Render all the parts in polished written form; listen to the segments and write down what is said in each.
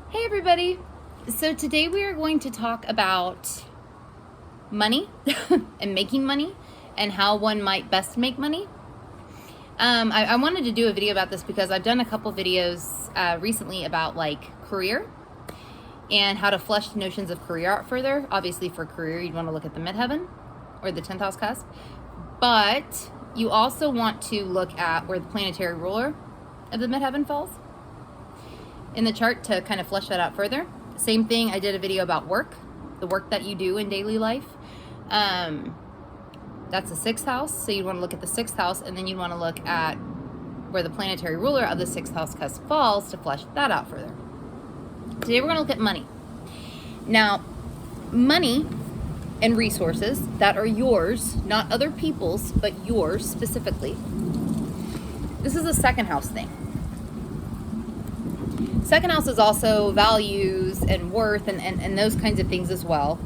Hey everybody! So today we are going to talk about money and making money and how one might best make money. I wanted to do a video about this because I've done a couple videos recently about like career and how to flesh the notions of career out further. Obviously for career you'd want to look at the midheaven or the 10th house cusp, but you also want to look at where the planetary ruler of the midheaven falls in the chart to kind of flesh that out further. Same thing, I did a video about work, the work that you do in daily life. That's the 6th house, so you'd want to look at the 6th house, and then you'd want to look at where the planetary ruler of the 6th house cusp falls to flesh that out further. Today we're going to look at money. Now, money and resources that are yours, not other people's, but yours specifically. This is a 2nd house thing. 2nd house is also values and worth and those kinds of things as well.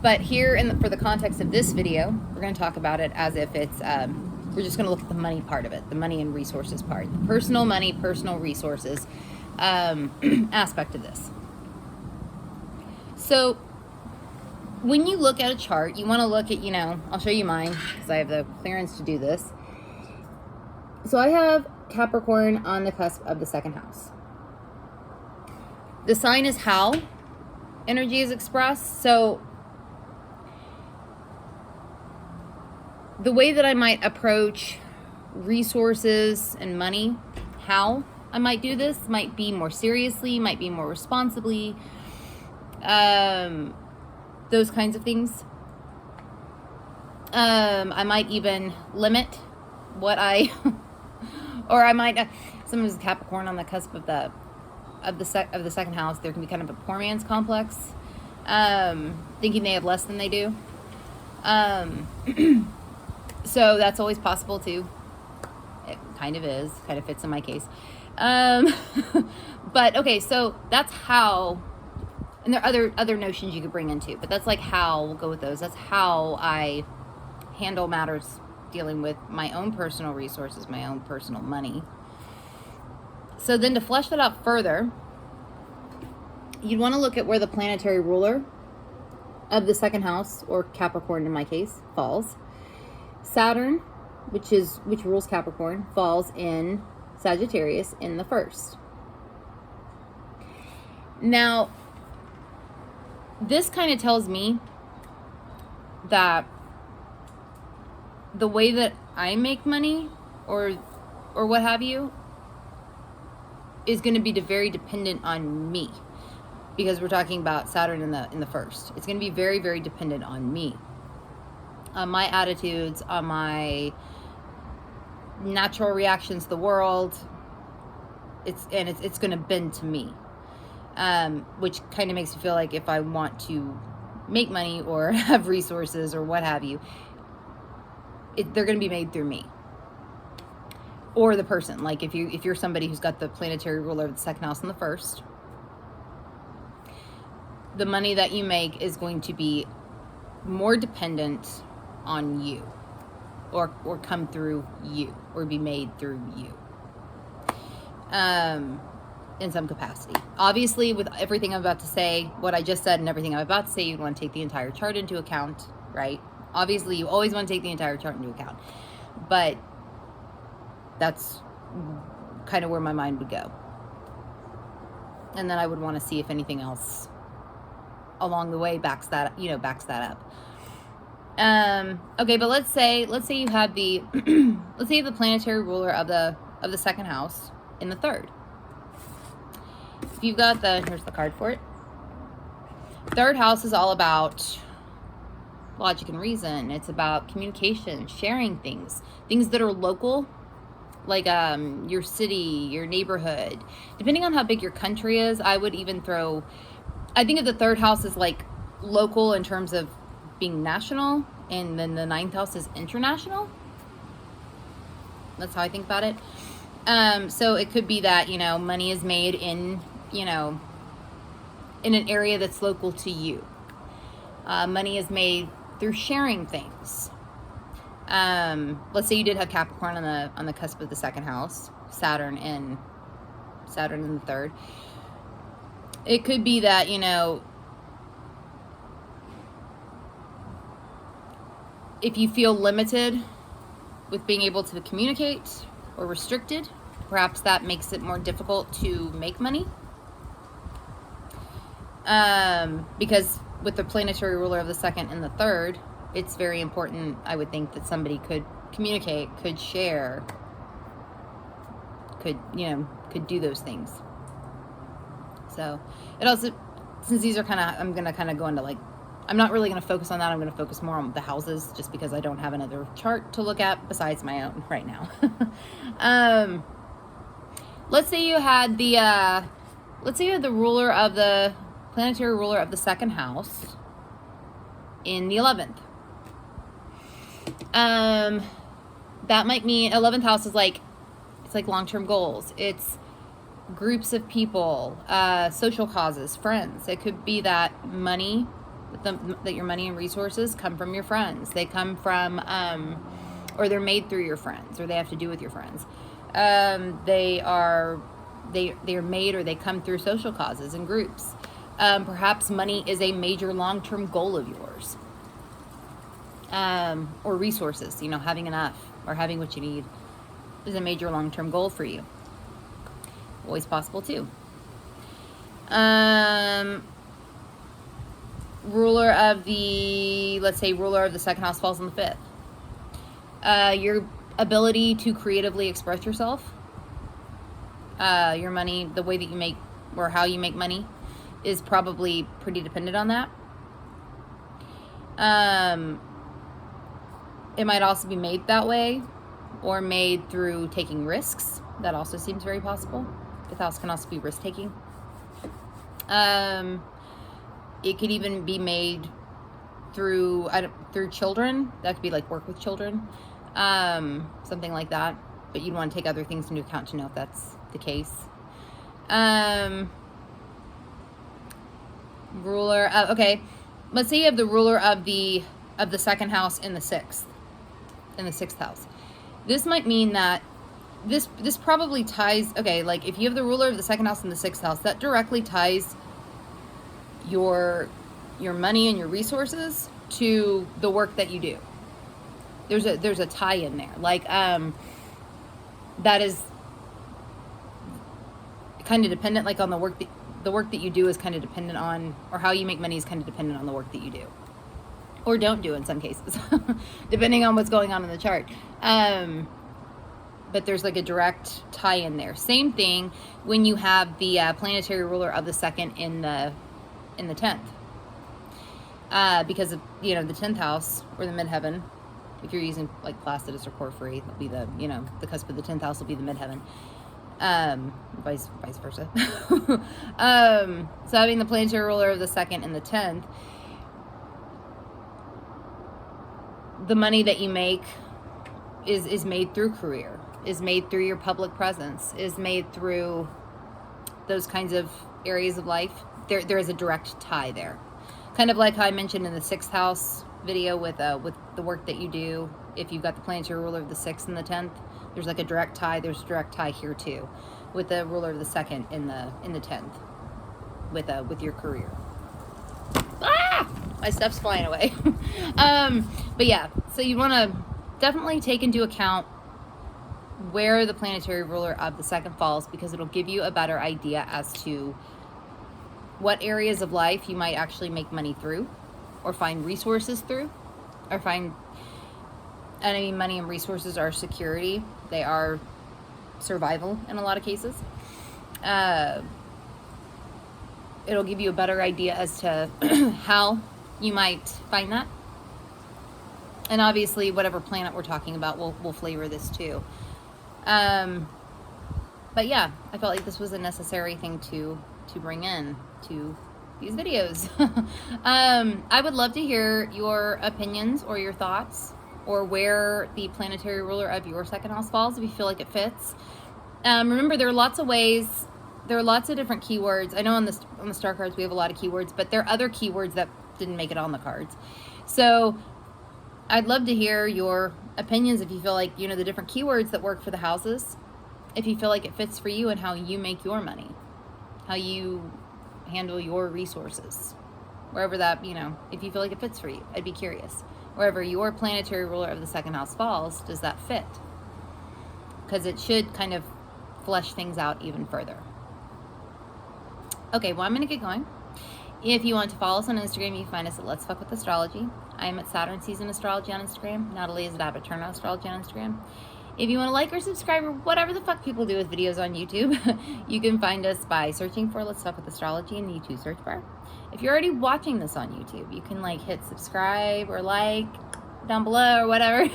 But here, for the context of this video, we're going to talk about it as if it's, we're just going to look at the money part of it, the money and resources part. The personal money, personal resources aspect of this. So when you look at a chart, you want to look at, I'll show you mine because I have the clearance to do this. So I have Capricorn on the cusp of the 2nd house. The sign is how energy is expressed. So the way that I might approach resources and money, how I might do this might be more seriously, might be more responsibly, those kinds of things. I might even limit what or I might, someone who's Capricorn on the cusp of the 2nd house, there can be kind of a poor man's complex, thinking they have less than they do. So that's always possible too. It kind of is, kind of fits in my case. But okay, so that's how, and there are other notions you could bring into, but that's like how, we'll go with those. That's how I handle matters dealing with my own personal resources, my own personal money. So then to flesh that out further, you'd want to look at where the planetary ruler of the 2nd house, or Capricorn in my case, falls. Saturn, which rules Capricorn, falls in Sagittarius in the 1st. Now, this kind of tells me that the way that I make money or what have you is going to be very dependent on me, because we're talking about Saturn in the 1st. It's going to be very, very dependent on me, on my attitudes, on my natural reactions to the world. It's going to bend to me, which kind of makes me feel like if I want to make money or have resources or what have you, they're going to be made through me or the person. Like if you're somebody who's got the planetary ruler of the 2nd house in the 1st, the money that you make is going to be more dependent on you, or come through you, or be made through you, in some capacity. Obviously, with everything I'm about to say, what I just said and everything I'm about to say, you want to take the entire chart into account, right? Obviously, you always want to take the entire chart into account, but that's kind of where my mind would go. And then I would want to see if anything else along the way backs that up. Okay, but let's say you have the let's say you have the planetary ruler of the 2nd house in the 3rd. If you've got here's the card for it. 3rd house is all about logic and reason. It's about communication, sharing things that are local, like your city, your neighborhood. Depending on how big your country is, I would even I think of the 3rd house as like local in terms of being national, and then the 9th house is international. That's how I think about it. So it could be that, money is made in an area that's local to you. Money is made through sharing things. Let's say you did have Capricorn on the cusp of the 2nd house, Saturn in the 3rd. it could be that, you know, if you feel limited with being able to communicate or restricted, perhaps that makes it more difficult to make money. Because with the planetary ruler of the second and the third, it's very important, I would think, that somebody could communicate, could share, could do those things. So it also, since these are kind of, I'm going to kind of go into like, I'm not really going to focus on that. I'm going to focus more on the houses just because I don't have another chart to look at besides my own right now. Let's say you had the ruler of the planetary ruler of the second house in the 11th. That might mean 11th house is like, it's like long-term goals. It's groups of people, social causes, friends. It could be that money, that your money and resources come from your friends. They come from, or they're made through your friends, or they have to do with your friends. They are made, or they come through social causes and groups. Perhaps money is a major long-term goal of yours. Or resources, having enough or having what you need is a major long-term goal for you. Always possible too. Ruler of the second house falls in the 5th. Your ability to creatively express yourself, your money, the way that you make or how you make money is probably pretty dependent on that. It might also be made that way or made through taking risks. That also seems very possible. The house can also be risk-taking. It could even be made through children. That could be like work with children, something like that. But you'd want to take other things into account to know if that's the case. Ruler. Okay, let's say you have the ruler of the second house in the 6th house. This might mean that this probably ties, okay, like if you have the ruler of the second house in the 6th house, that directly ties your money and your resources to the work that you do. There's a tie in there. Like, that is kind of dependent, like on the work that you do is kind of dependent on, or how you make money is kind of dependent on the work that you do. Or don't do in some cases, depending on what's going on in the chart. But there's like a direct tie in there. Same thing when you have the planetary ruler of the second in the 10th. Because of, the 10th house or the midheaven, if you're using like Placidus or Porphyry, it'll be the cusp of the 10th house will be the midheaven. Vice versa. So having the planetary ruler of the second and the 10th, the money that you make is made through career, is made through your public presence, is made through those kinds of areas of life. There is a direct tie there. Kind of like how I mentioned in the 6th house video with the work that you do. If you've got the planetary ruler of the 6th and the 10th, there's like a direct tie. There's a direct tie here too, with the ruler of the second in the 10th, with your career. My stuff's flying away. But yeah, so you want to definitely take into account where the planetary ruler of the second falls, because it'll give you a better idea as to what areas of life you might actually make money through, or find resources through, or find, and I mean, money and resources are security. They are survival in a lot of cases. It'll give you a better idea as to how you might find that. And obviously, whatever planet we're talking about will flavor this too. But yeah, I felt like this was a necessary thing to bring in to these videos. I would love to hear your opinions or your thoughts, or where the planetary ruler of your second house falls, if you feel like it fits. Remember, there are lots of ways. There are lots of different keywords. I know on the star cards we have a lot of keywords, but there are other keywords that didn't make it on the cards. So I'd love to hear your opinions if you feel like, the different keywords that work for the houses, if you feel like it fits for you and how you make your money, how you handle your resources. Wherever that, if you feel like it fits for you. I'd be curious. Wherever your planetary ruler of the second house falls, does that fit? Because it should kind of flesh things out even further. Okay, well, I'm going to get going. If you want to follow us on Instagram, you can find us at Let's Fuck With Astrology. I am at Saturn Season Astrology on Instagram. Natalie is at Abaturno Astrology on Instagram. If you want to like or subscribe or whatever the fuck people do with videos on YouTube, you can find us by searching for Let's Fuck With Astrology in the YouTube search bar. If you're already watching this on YouTube, you can hit subscribe or like down below or whatever.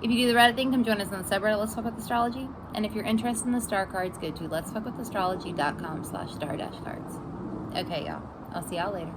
If you do the Reddit thing, come join us on the subreddit Let's Fuck With Astrology. And if you're interested in the star cards, go to letsfuckwithastrology.com/star-cards. Okay, y'all. I'll see y'all later.